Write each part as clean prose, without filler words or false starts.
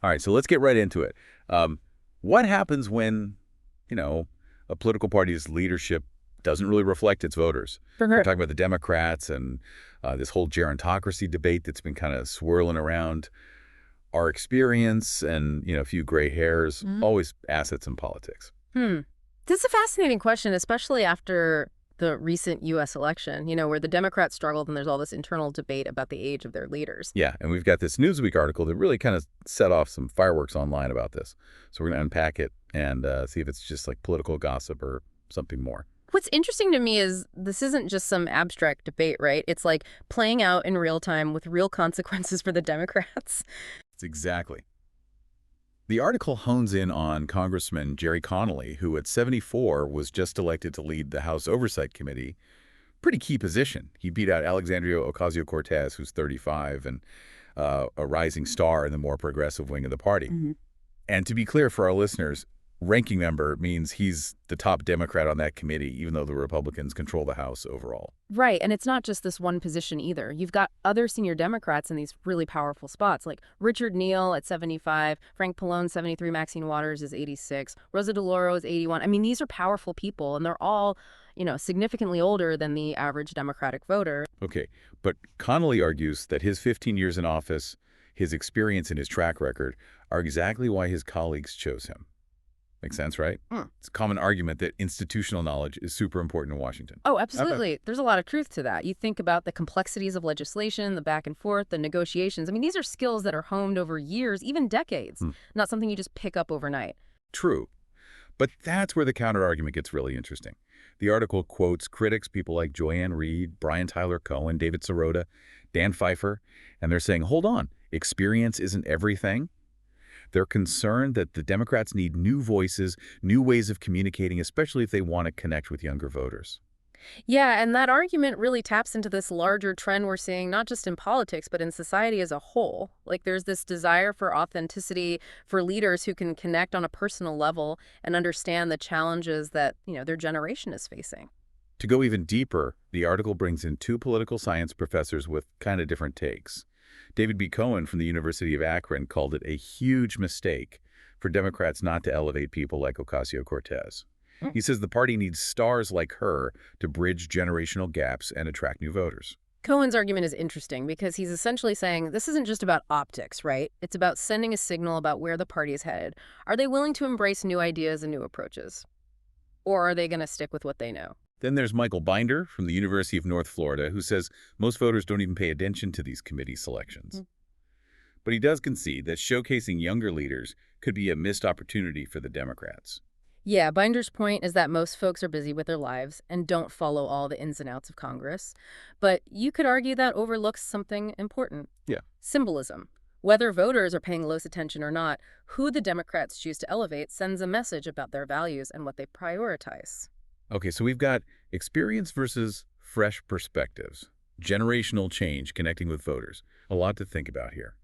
All right, so let's get right into it. What happens when, a political party's leadership doesn't really reflect its voters? For We're sure. talking about the Democrats and this whole gerontocracy debate that's been kind of swirling around. Our experience and, a few gray hairs, Mhm. always assets in politics. Hmm. This is a fascinating question, especially after the recent U.S. election, where the Democrats struggled and there's all this internal debate about the age of their leaders. Yeah, and we've got this Newsweek article that really kind of set off some fireworks online about this. So we're going to unpack it and see if it's just like political gossip or something more. What's interesting to me is this isn't just some abstract debate, right? It's like playing out in real time with real consequences for the Democrats. It's exactly. The article hones in on Congressman Gerry Connolly, who at 74 was just elected to lead the House Oversight Committee. Pretty key position. He beat out Alexandria Ocasio-Cortez, who's 35 and a rising star in the more progressive wing of the party. Mhm. And to be clear for our listeners, ranking member means he's the top Democrat on that committee, even though the Republicans control the House overall. Right, and it's not just this one position either. You've got other senior Democrats in these really powerful spots, like Richard Neal at 75, Frank Pallone, 73, Maxine Waters is 86, Rosa DeLauro is 81. I mean, these are powerful people, and they're all, significantly older than the average Democratic voter. Okay, but Connolly argues that his 15 years in office, his experience and his track record are exactly why his colleagues chose him. Makes sense, right? Mm. It's a common argument that institutional knowledge is super important in Washington. Oh, Okay. absolutely. There's a lot of truth to that. You think about the complexities of legislation, the back and forth, the negotiations. I mean, these are skills that are honed over years, even decades, Hmm. not something you just pick up overnight. True. But that's where the counterargument gets really interesting. The article quotes critics, people like Joanne Reed, Brian Tyler Cohen, David Sirota, Dan Pfeiffer, and they're saying, hold on, experience isn't everything. They're concerned that the Democrats need new voices, new ways of communicating, especially if they want to connect with younger voters. Yeah, and that argument really taps into this larger trend we're seeing, not just in politics, but in society as a whole. Like there's this desire for authenticity, for leaders who can connect on a personal level and understand the challenges that, their generation is facing. To go even deeper, the article brings in two political science professors with kind of different takes. David B. Cohen from the University of Akron called it a huge mistake for Democrats not to elevate people like Ocasio-Cortez. He says the party needs stars like her to bridge generational gaps and attract new voters. Cohen's argument is interesting because he's essentially saying this isn't just about optics, right? It's about sending a signal about where the party is headed. Are they willing to embrace new ideas and new approaches? Or are they going to stick with what they know? Then there's Michael Binder from the University of North Florida, who says most voters don't even pay attention to these committee selections. But he does concede that showcasing younger leaders could be a missed opportunity for the Democrats. Yeah, Binder's point is that most folks are busy with their lives and don't follow all the ins and outs of Congress. But you could argue that overlooks something important. Yeah. Symbolism. Whether voters are paying close attention or not, who the Democrats choose to elevate sends a message about their values and what they prioritize. Okay, so we've got experience versus fresh perspectives, generational change connecting with voters. A lot to think about here.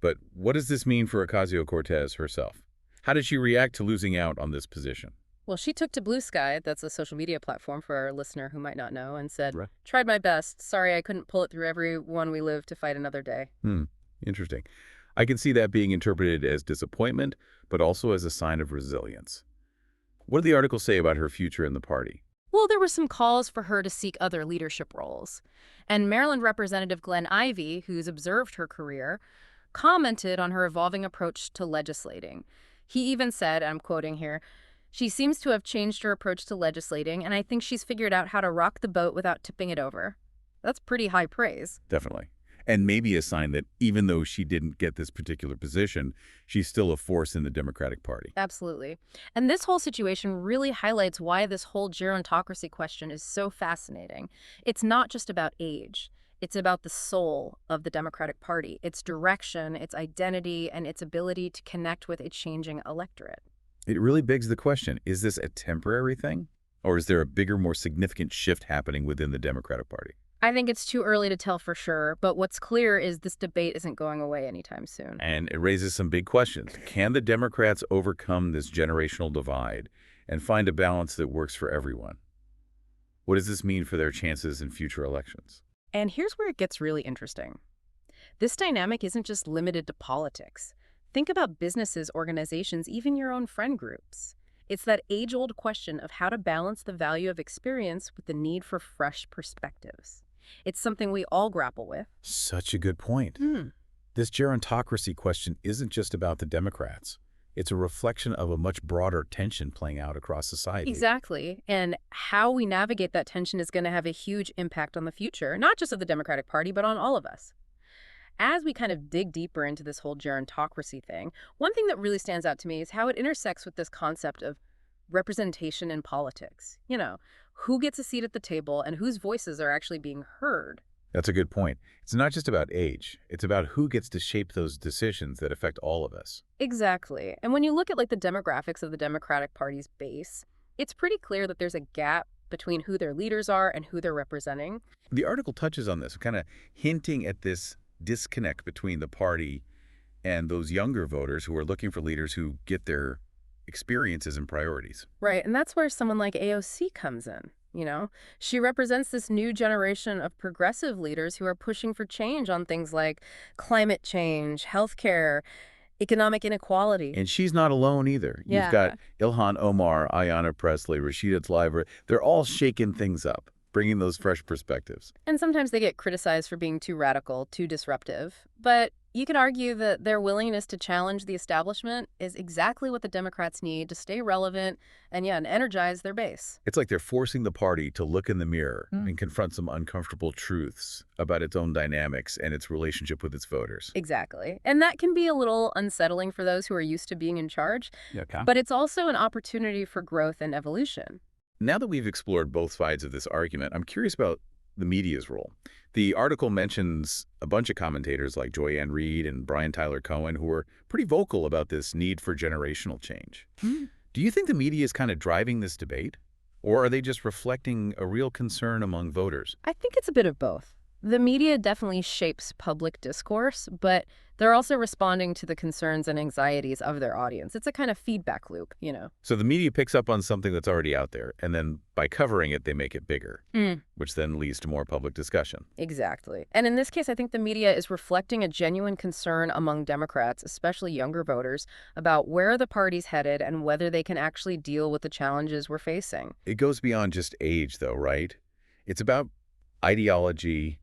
But what does this mean for Ocasio-Cortez herself? How did she react to losing out on this position? Well, she took to Blue Sky, that's a social media platform for our listener who might not know, and said, Right. tried my best. Sorry I couldn't pull it through everyone we live to fight another day. Interesting. I can see that being interpreted as disappointment, but also as a sign of resilience. What did the article say about her future in the party? Well, there were some calls for her to seek other leadership roles. And Maryland Representative Glenn Ivey, who's observed her career, commented on her evolving approach to legislating. He even said, I'm quoting here, "She seems to have changed her approach to legislating, and I think she's figured out how to rock the boat without tipping it over." That's pretty high praise. Definitely. And maybe a sign that even though she didn't get this particular position, she's still a force in the Democratic Party. Absolutely. And this whole situation really highlights why this whole gerontocracy question is so fascinating. It's not just about age. It's about the soul of the Democratic Party, its direction, its identity, and its ability to connect with a changing electorate. It really begs the question, is this a temporary thing? Or is there a bigger, more significant shift happening within the Democratic Party? I think it's too early to tell for sure, but what's clear is this debate isn't going away anytime soon. And it raises some big questions. Can the Democrats overcome this generational divide and find a balance that works for everyone? What does this mean for their chances in future elections? And here's where it gets really interesting. This dynamic isn't just limited to politics. Think about businesses, organizations, even your own friend groups. It's that age-old question of how to balance the value of experience with the need for fresh perspectives. It's something we all grapple with. Such a good point. Hmm. This gerontocracy question isn't just about the Democrats. It's a reflection of a much broader tension playing out across society. Exactly. And how we navigate that tension is going to have a huge impact on the future, not just of the Democratic Party, but on all of us. As we kind of dig deeper into this whole gerontocracy thing, one thing that really stands out to me is how it intersects with this concept of representation in politics. Who gets a seat at the table and whose voices are actually being heard. That's a good point. It's not just about age. It's about who gets to shape those decisions that affect all of us. Exactly. And when you look at the demographics of the Democratic Party's base, it's pretty clear that there's a gap between who their leaders are and who they're representing. The article touches on this, kind of hinting at this disconnect between the party and those younger voters who are looking for leaders who get their experiences and priorities. Right, and that's where someone like AOC comes in. She represents this new generation of progressive leaders who are pushing for change on things like climate change, healthcare, economic inequality. And she's not alone either. Yeah. You've got Ilhan Omar, Ayanna Pressley, Rashida Tlaib. They're all shaking things up, bringing those fresh perspectives. And sometimes they get criticized for being too radical, too disruptive. But you could argue that their willingness to challenge the establishment is exactly what the Democrats need to stay relevant and energize their base. It's like they're forcing the party to look in the mirror and confront some uncomfortable truths about its own dynamics and its relationship with its voters. Exactly. And that can be a little unsettling for those who are used to being in charge. Okay. But it's also an opportunity for growth and evolution. Now that we've explored both sides of this argument, I'm curious about the media's role. The article mentions a bunch of commentators like Joy-Ann Reid and Brian Tyler Cohen who are pretty vocal about this need for generational change. Do you think the media is kind of driving this debate? Or are they just reflecting a real concern among voters? I think it's a bit of both. The media definitely shapes public discourse, but they're also responding to the concerns and anxieties of their audience. It's a kind of feedback loop. So the media picks up on something that's already out there, and then by covering it, they make it bigger, which then leads to more public discussion. Exactly. And in this case, I think the media is reflecting a genuine concern among Democrats, especially younger voters, about where the party's headed and whether they can actually deal with the challenges we're facing. It goes beyond just age, though, right? It's about ideology,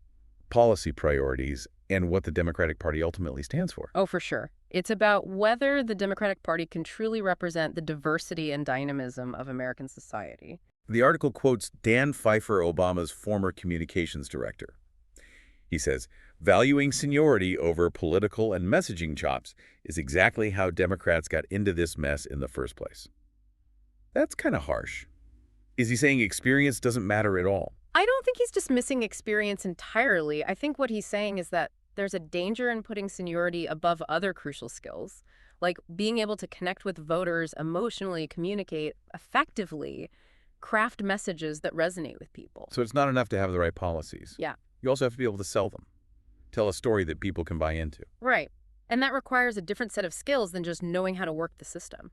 policy priorities, and what the Democratic Party ultimately stands for. Oh, for sure. It's about whether the Democratic Party can truly represent the diversity and dynamism of American society. The article quotes Dan Pfeiffer, Obama's former communications director. He says, "Valuing seniority over political and messaging chops is exactly how Democrats got into this mess in the first place." That's kind of harsh. Is he saying experience doesn't matter at all? I don't think he's dismissing experience entirely. I think what he's saying is that there's a danger in putting seniority above other crucial skills, like being able to connect with voters emotionally, communicate effectively, craft messages that resonate with people. So it's not enough to have the right policies. Yeah. You also have to be able to sell them, tell a story that people can buy into. Right. And that requires a different set of skills than just knowing how to work the system.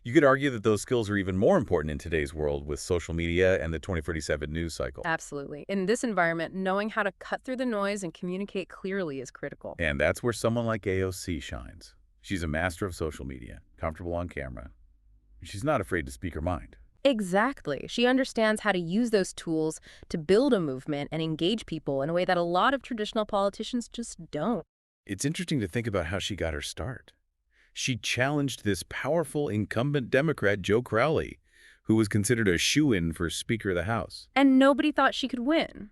You could argue that those skills are even more important in today's world with social media and the 24/7 news cycle. Absolutely. In this environment, knowing how to cut through the noise and communicate clearly is critical. And that's where someone like AOC shines. She's a master of social media, comfortable on camera. She's not afraid to speak her mind. Exactly. She understands how to use those tools to build a movement and engage people in a way that a lot of traditional politicians just don't. It's interesting to think about how she got her start. She challenged this powerful incumbent Democrat, Joe Crowley, who was considered a shoo-in for Speaker of the House. And nobody thought she could win.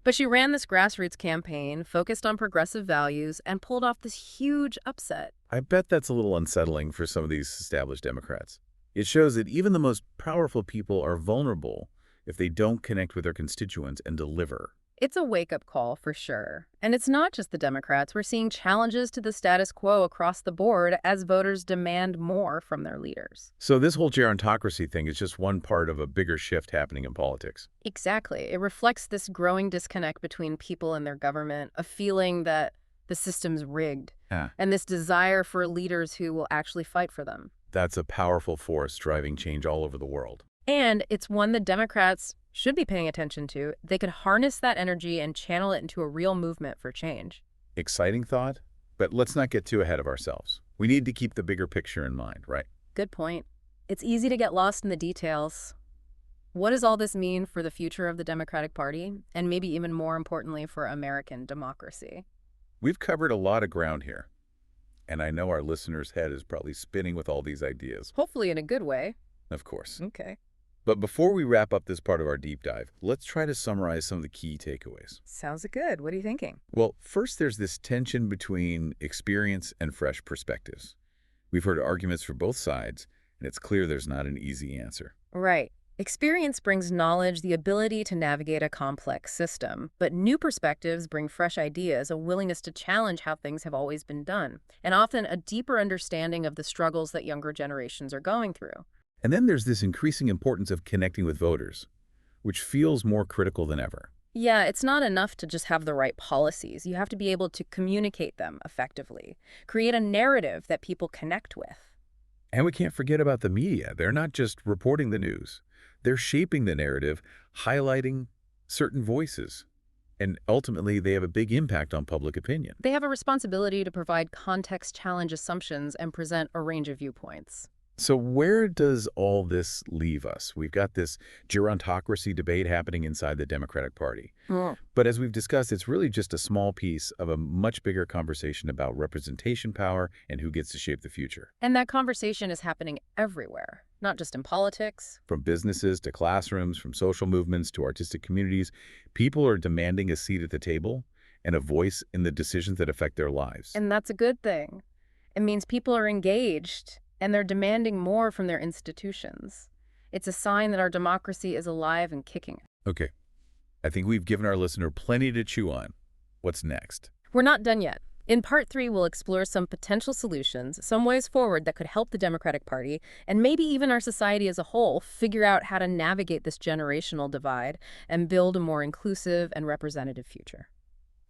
But she ran this grassroots campaign, focused on progressive values, and pulled off this huge upset. I bet that's a little unsettling for some of these established Democrats. It shows that even the most powerful people are vulnerable if they don't connect with their constituents and deliver. It's a wake-up call for sure. And it's not just the Democrats. We're seeing challenges to the status quo across the board as voters demand more from their leaders. So this whole gerontocracy thing is just one part of a bigger shift happening in politics. Exactly. It reflects this growing disconnect between people and their government, a feeling that the system's rigged, and this desire for leaders who will actually fight for them. That's a powerful force driving change all over the world. And it's one the Democrats should be paying attention to. They could harness that energy and channel it into a real movement for change. Exciting thought, but let's not get too ahead of ourselves. We need to keep the bigger picture in mind, right? Good point. It's easy to get lost in the details. What does all this mean for the future of the Democratic Party, and maybe even more importantly for American democracy? We've covered a lot of ground here, and I know our listeners' head is probably spinning with all these ideas, Hopefully in a good way. of course. Okay. But before we wrap up this part of our deep dive, let's try to summarize some of the key takeaways. Sounds good. What are you thinking? Well, first there's this tension between experience and fresh perspectives. We've heard arguments for both sides, and it's clear there's not an easy answer. Right. Experience brings knowledge, the ability to navigate a complex system, but new perspectives bring fresh ideas, a willingness to challenge how things have always been done, and often a deeper understanding of the struggles that younger generations are going through. And then there's this increasing importance of connecting with voters, which feels more critical than ever. Yeah, it's not enough to just have the right policies. You have to be able to communicate them effectively, create a narrative that people connect with. And we can't forget about the media. They're not just reporting the news. They're shaping the narrative, highlighting certain voices. And ultimately, they have a big impact on public opinion. They have a responsibility to provide context, challenge assumptions, and present a range of viewpoints. So where does all this leave us? We've got this gerontocracy debate happening inside the Democratic Party. But as we've discussed, it's really just a small piece of a much bigger conversation about representation power and who gets to shape the future. And that conversation is happening everywhere, not just in politics. From businesses to classrooms, from social movements to artistic communities, people are demanding a seat at the table and a voice in the decisions that affect their lives. And that's a good thing. It means people are engaged, and they're demanding more from their institutions. It's a sign that our democracy is alive and kicking. Okay. I think we've given our listener plenty to chew on. What's next? We're not done yet. In Part 3, we'll explore some potential solutions, some ways forward that could help the Democratic Party, and maybe even our society as a whole, figure out how to navigate this generational divide and build a more inclusive and representative future.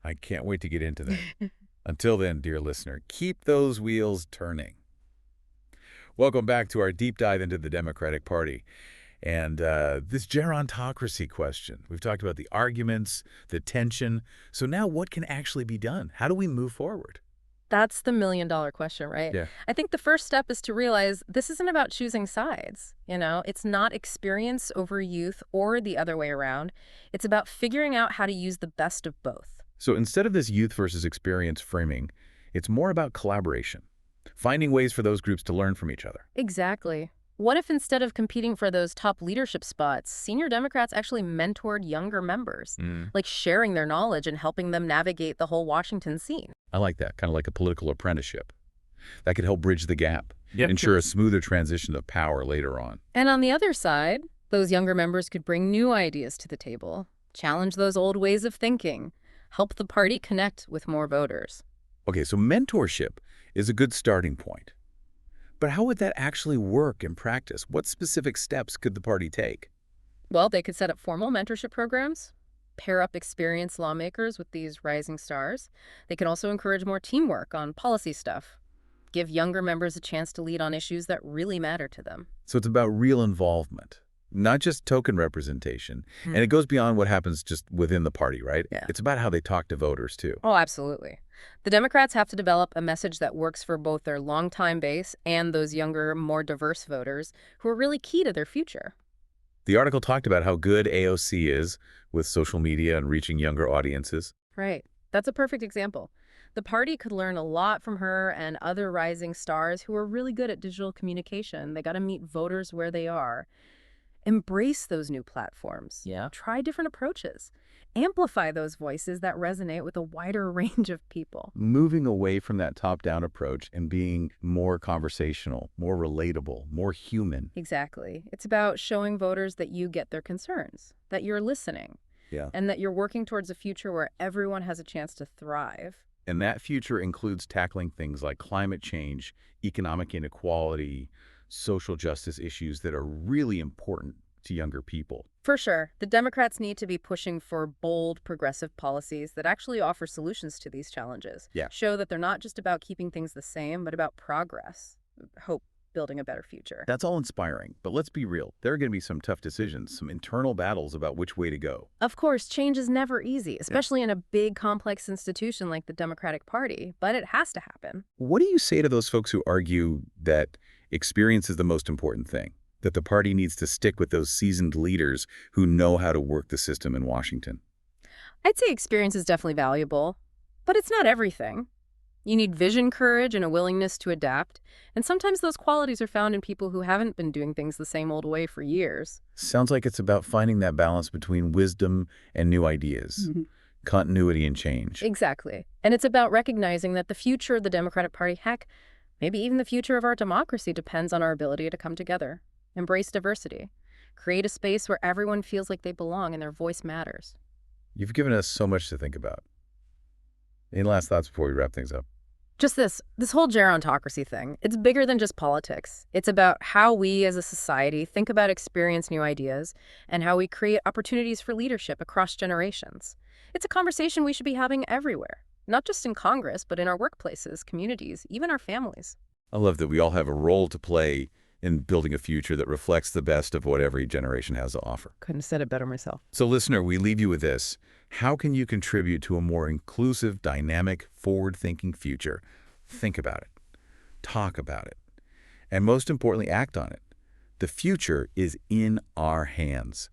I can't wait to get into that. Until then, dear listener, keep those wheels turning. Welcome back to our deep dive into the Democratic Party. And this gerontocracy question. We've talked about the arguments, the tension. So now what can actually be done? How do we move forward? That's the million-dollar question, right? Yeah. I think the first step is to realize this isn't about choosing sides. It's not experience over youth or the other way around. It's about figuring out how to use the best of both. So instead of this youth versus experience framing, it's more about collaboration, finding ways for those groups to learn from each other. Exactly. What if instead of competing for those top leadership spots, senior Democrats actually mentored younger members, like sharing their knowledge and helping them navigate the whole Washington scene? I like that, kind of like a political apprenticeship. That could help bridge the gap, ensure a smoother transition of power later on. And on the other side, those younger members could bring new ideas to the table, challenge those old ways of thinking, help the party connect with more voters. Okay, so mentorship is a good starting point. But how would that actually work in practice? What specific steps could the party take? Well, they could set up formal mentorship programs, pair up experienced lawmakers with these rising stars. They could also encourage more teamwork on policy stuff, give younger members a chance to lead on issues that really matter to them. So it's about real involvement, not just token representation. And it goes beyond what happens just within the party, right? Yeah. It's about how they talk to voters, too. Oh, absolutely. The Democrats have to develop a message that works for both their longtime base and those younger, more diverse voters who are really key to their future. The article talked about how good AOC is with social media and reaching younger audiences. Right. That's a perfect example. The party could learn a lot from her and other rising stars who are really good at digital communication. They got to meet voters where they are. Embrace those new platforms. Yeah. Try different approaches. Amplify those voices that resonate with a wider range of people. Moving away from that top-down approach and being more conversational, more relatable, more human. Exactly. It's about showing voters that you get their concerns, that you're listening, and that you're working towards a future where everyone has a chance to thrive. And that future includes tackling things like climate change, economic inequality, social justice issues that are really important to younger people. For sure. The Democrats need to be pushing for bold, progressive policies that actually offer solutions to these challenges. Yeah. Show that they're not just about keeping things the same, but about progress, hope, building a better future. That's all inspiring, but let's be real. There are going to be some tough decisions, some internal battles about which way to go. Of course, change is never easy, especially in a big, complex institution like the Democratic Party, but it has to happen. What do you say to those folks who argue that experience is the most important thing, that the party needs to stick with those seasoned leaders who know how to work the system in Washington? I'd say experience is definitely valuable, but it's not everything. You need vision, courage, and a willingness to adapt, and sometimes those qualities are found in people who haven't been doing things the same old way for years. Sounds like it's about finding that balance between wisdom and new ideas, continuity and change. Exactly. And it's about recognizing that the future of the Democratic Party, heck, maybe even the future of our democracy, depends on our ability to come together, embrace diversity, create a space where everyone feels like they belong and their voice matters. You've given us so much to think about. Any last thoughts before we wrap things up? Just this whole gerontocracy thing, it's bigger than just politics. It's about how we as a society think about experience new ideas and how we create opportunities for leadership across generations. It's a conversation we should be having everywhere, not just in Congress, but in our workplaces, communities, even our families. I love that we all have a role to play in building a future that reflects the best of what every generation has to offer. Couldn't have said it better myself. So listener, we leave you with this. How can you contribute to a more inclusive, dynamic, forward-thinking future? Think about it. Talk about it. And most importantly, act on it. The future is in our hands.